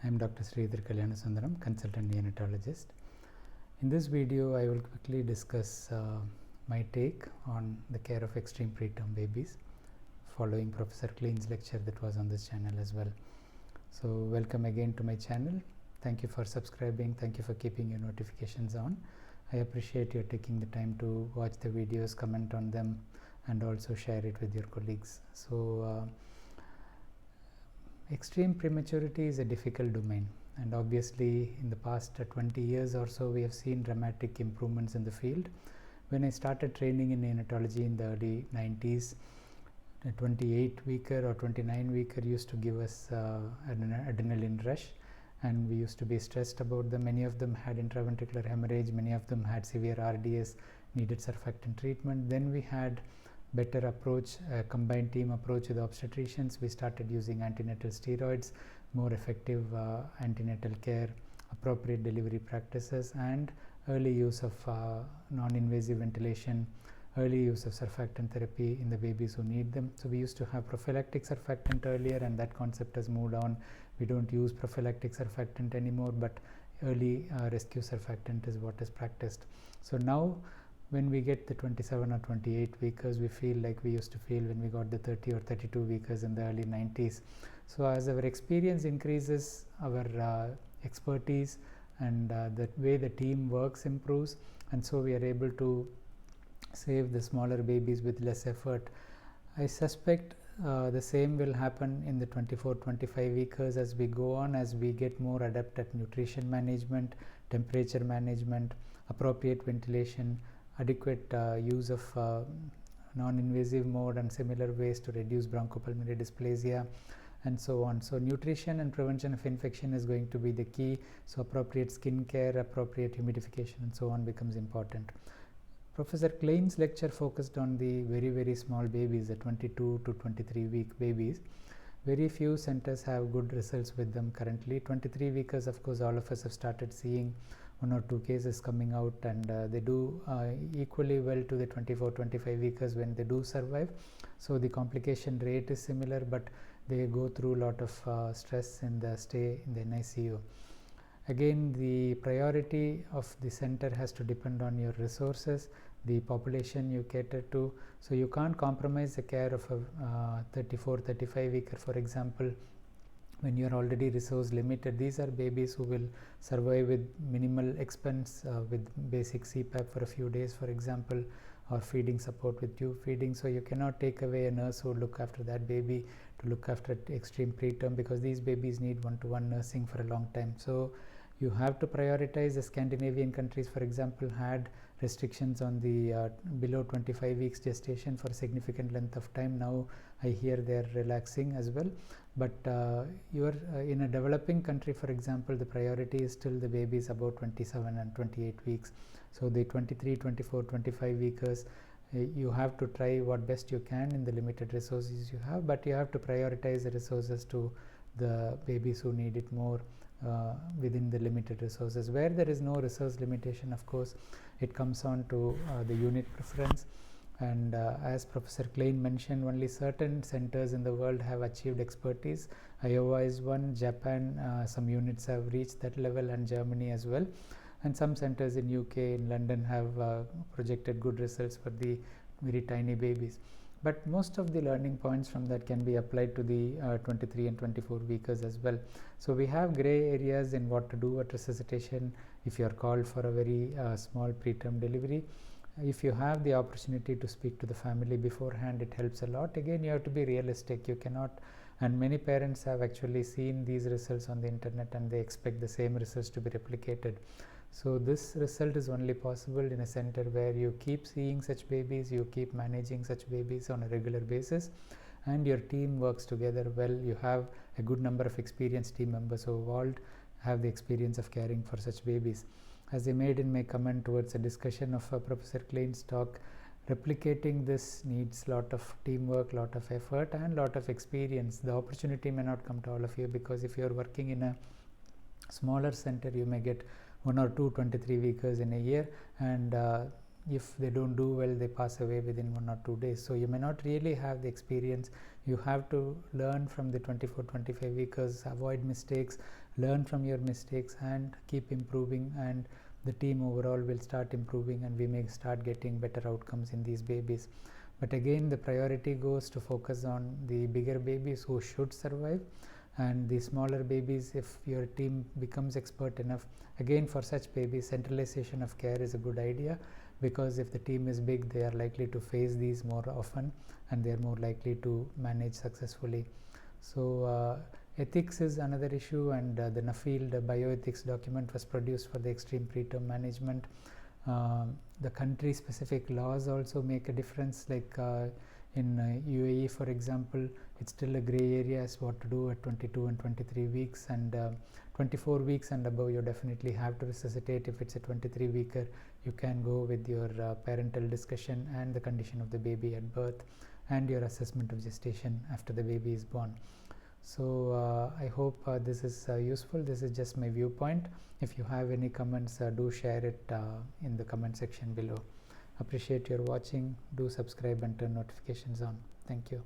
I am Dr. Sridhar Kalyansundaram, consultant neonatologist. In this video, I will quickly discuss my take on the care of extreme preterm babies, following Professor Klein's lecture that was on this channel as well. So, welcome again to my channel. Thank you for subscribing. Thank you for keeping your notifications on. I appreciate you taking the time to watch the videos, comment on them, and also share it with your colleagues. So, extreme prematurity is a difficult domain, and obviously in the past 20 years or so we have seen dramatic improvements in the field. When I started training in neonatology in the early 90s, a 28-weeker or 29-weeker used to give us adrenaline rush, and we used to be stressed about them. Many of them had intraventricular hemorrhage, many of them had severe RDS, needed surfactant treatment. Then we had better approach, combined team approach with obstetricians. We started using antenatal steroids, more effective antenatal care, appropriate delivery practices, and early use of non-invasive ventilation, early use of surfactant therapy in the babies who need them. So we used to have prophylactic surfactant earlier, and that concept has moved on. We don't use prophylactic surfactant anymore, but early rescue surfactant is what is practiced. So now when we get the 27 or 28 weekers, we feel like we used to feel when we got the 30 or 32 weekers in the early 90s. So as our experience increases, our expertise and the way the team works improves, and so we are able to save the smaller babies with less effort. I suspect the same will happen in the 24-25 weekers as we go on, as we get more adept at nutrition management, temperature management, appropriate ventilation, adequate use of non-invasive mode and similar ways to reduce bronchopulmonary dysplasia, and so on. So nutrition and prevention of infection is going to be the key. So appropriate skin care, appropriate humidification, and so on becomes important. Professor Klein's lecture focused on the very small babies, the 22 to 23 week babies. Very few centers have good results with them currently. 23 weekers, of course, all of us have started seeing 1 or 2 cases coming out, and they do equally well to the 24-25 weekers when they do survive. So the complication rate is similar, but they go through a lot of stress in the stay in the NICU. Again, the priority of the center has to depend on your resources, the population you cater to. So you can't compromise the care of a 34-35 weeker, for example, when you are already resource limited. These are babies who will survive with minimal expense, with basic CPAP for a few days, for example, or feeding support with tube feeding. So you cannot take away a nurse who will look after that baby to look after extreme preterm, because these babies need one-to-one nursing for a long time. So you have to prioritize. The Scandinavian countries, for example, had restrictions on the below 25 weeks gestation for a significant length of time. Now I hear they are relaxing as well, but you are in a developing country, for example, the priority is still the babies about 27 and 28 weeks. So the 23, 24, 25 weekers, you have to try what best you can in the limited resources you have, but you have to prioritize the resources to the babies who need it more within the limited resources. Where there is no resource limitation, of course, it comes on to the unit preference. And as Professor Klein mentioned, only certain centers in the world have achieved expertise. Iowa is one, Japan, some units have reached that level, and Germany as well. And some centers in UK, in London, have projected good results for the very tiny babies. But most of the learning points from that can be applied to the 23 and 24 weekers as well. So we have gray areas in what to do at resuscitation if you are called for a very small preterm delivery. If you have the opportunity to speak to the family beforehand, it helps a lot. Again, you have to be realistic. You cannot, and many parents have actually seen these results on the internet, and they expect the same results to be replicated. So this result is only possible in a center where you keep seeing such babies, you keep managing such babies on a regular basis, and your team works together well. You have a good number of experienced team members who all have the experience of caring for such babies. As I made in my comment towards a discussion of Professor Klein's talk, replicating this needs lot of teamwork, lot of effort, and lot of experience. The opportunity may not come to all of you, because if you are working in a smaller center, you may get 1 or 2 23 weekers in a year, and if they don't do well, they pass away within 1 or 2 days. So you may not really have the experience. You have to learn from the 24-25 weekers, avoid mistakes, learn from your mistakes, and keep improving, and the team overall will start improving, and we may start getting better outcomes in these babies. But again, the priority goes to focus on the bigger babies who should survive, and the smaller babies, if your team becomes expert enough, again for such babies, centralization of care is a good idea, because if the team is big, they are likely to face these more often, and they are more likely to manage successfully. So ethics is another issue, and the Nuffield bioethics document was produced for the extreme preterm management. The country specific laws also make a difference, like in UAE, for example, it's still a gray area as what to do at 22 and 23 weeks, and 24 weeks and above you definitely have to resuscitate. If it's a 23 weeker, you can go with your parental discussion and the condition of the baby at birth, and your assessment of gestation after the baby is born. So I hope this is useful. This is just my viewpoint. If you have any comments, do share it in the comment section below. Appreciate your watching. Do subscribe and turn notifications on. Thank you.